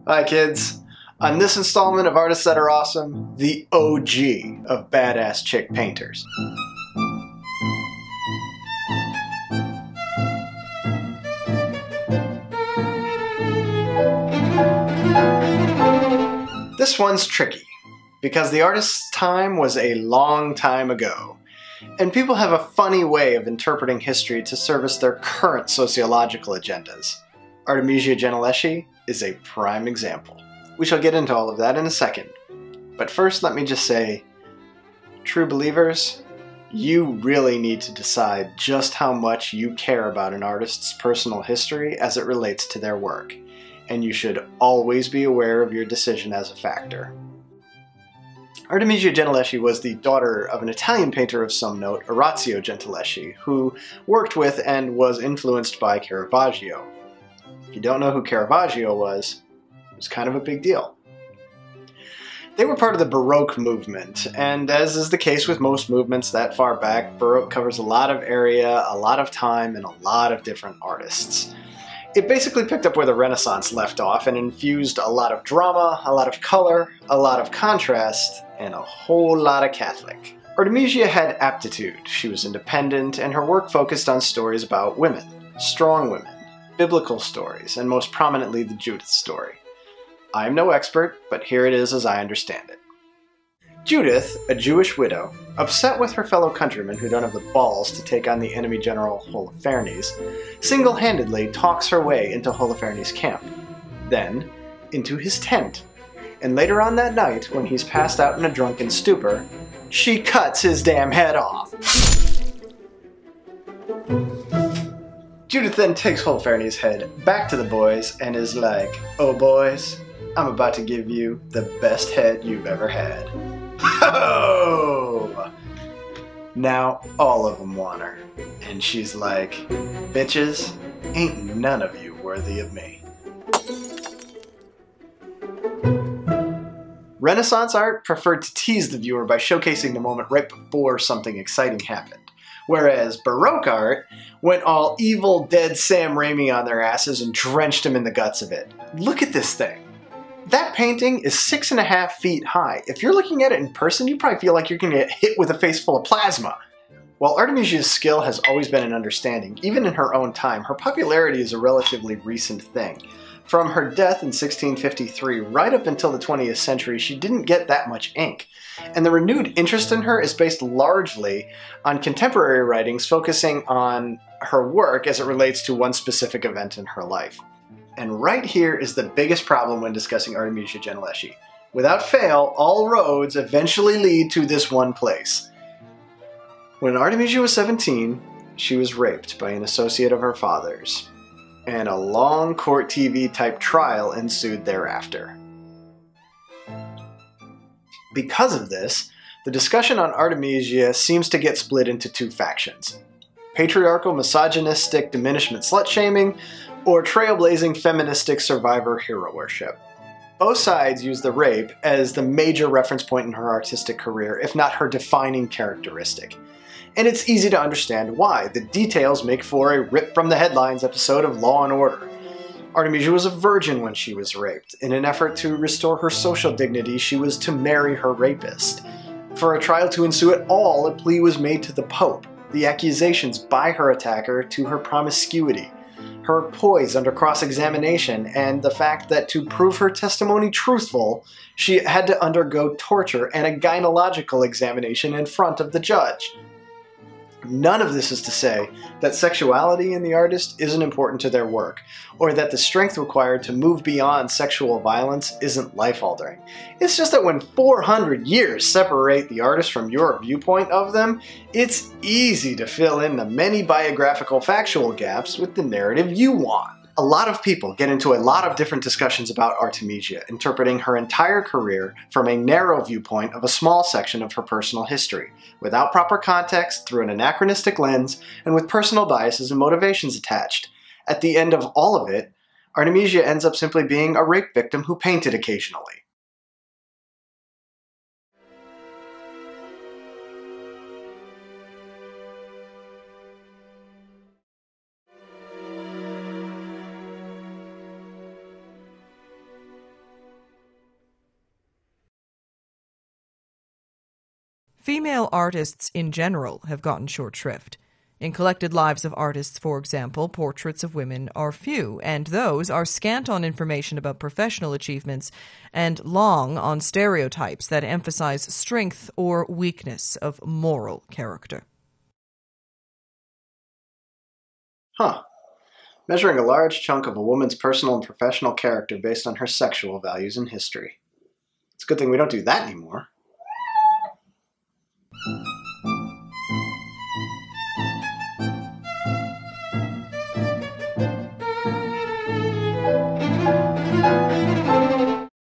Hi kids! On this installment of Artists That Are Awesome, the OG of badass chick painters. This one's tricky, because the artist's time was a long time ago, and people have a funny way of interpreting history to service their current sociological agendas. Artemisia Gentileschi is a prime example. We shall get into all of that in a second, but first let me just say, true believers, you really need to decide just how much you care about an artist's personal history as it relates to their work, and you should always be aware of your decision as a factor. Artemisia Gentileschi was the daughter of an Italian painter of some note, Orazio Gentileschi, who worked with and was influenced by Caravaggio. If you don't know who Caravaggio was, it was kind of a big deal. They were part of the Baroque movement, and as is the case with most movements that far back, Baroque covers a lot of area, a lot of time, and a lot of different artists. It basically picked up where the Renaissance left off and infused a lot of drama, a lot of color, a lot of contrast, and a whole lot of Catholic. Artemisia had aptitude, she was independent, and her work focused on stories about women, strong women, biblical stories, and most prominently the Judith story. I am no expert, but here it is as I understand it. Judith, a Jewish widow, upset with her fellow countrymen who don't have the balls to take on the enemy general Holofernes, single-handedly talks her way into Holofernes' camp, then into his tent, and later on that night, when he's passed out in a drunken stupor, she cuts his damn head off. Judith then takes Holofernes' head back to the boys and is like, "Oh boys, I'm about to give you the best head you've ever had." Oh! Now all of them want her. And she's like, "Bitches, ain't none of you worthy of me." Renaissance art preferred to tease the viewer by showcasing the moment right before something exciting happened. Whereas Baroque art went all evil, dead Sam Raimi on their asses and drenched him in the guts of it. Look at this thing. That painting is 6.5 feet high. If you're looking at it in person, you probably feel like you're going to get hit with a face full of plasma. While Artemisia's skill has always been an understanding, even in her own time, her popularity is a relatively recent thing. From her death in 1653 right up until the 20th century, she didn't get that much ink. And the renewed interest in her is based largely on contemporary writings focusing on her work as it relates to one specific event in her life. And right here is the biggest problem when discussing Artemisia Gentileschi. Without fail, all roads eventually lead to this one place. When Artemisia was 17, she was raped by an associate of her father's, and a long court TV type trial ensued thereafter. Because of this, the discussion on Artemisia seems to get split into two factions: patriarchal, misogynistic, diminishment slut-shaming, or trailblazing feministic survivor hero worship. Both sides use the rape as the major reference point in her artistic career, if not her defining characteristic. And it's easy to understand why. The details make for a rip-from-the-headlines episode of Law & Order. Artemisia was a virgin when she was raped. In an effort to restore her social dignity, she was to marry her rapist. For a trial to ensue at all, a plea was made to the Pope, the accusations by her attacker to her promiscuity, her poise under cross-examination, and the fact that to prove her testimony truthful, she had to undergo torture and a gynecological examination in front of the judge. None of this is to say that sexuality in the artist isn't important to their work, or that the strength required to move beyond sexual violence isn't life-altering. It's just that when 400 years separate the artist from your viewpoint of them, it's easy to fill in the many biographical factual gaps with the narrative you want. A lot of people get into a lot of different discussions about Artemisia, interpreting her entire career from a narrow viewpoint of a small section of her personal history, without proper context, through an anachronistic lens, and with personal biases and motivations attached. At the end of all of it, Artemisia ends up simply being a rape victim who painted occasionally. Female artists in general have gotten short shrift. In collected lives of artists, for example, portraits of women are few, and those are scant on information about professional achievements and long on stereotypes that emphasize strength or weakness of moral character. Huh. Measuring a large chunk of a woman's personal and professional character based on her sexual values and history. It's a good thing we don't do that anymore.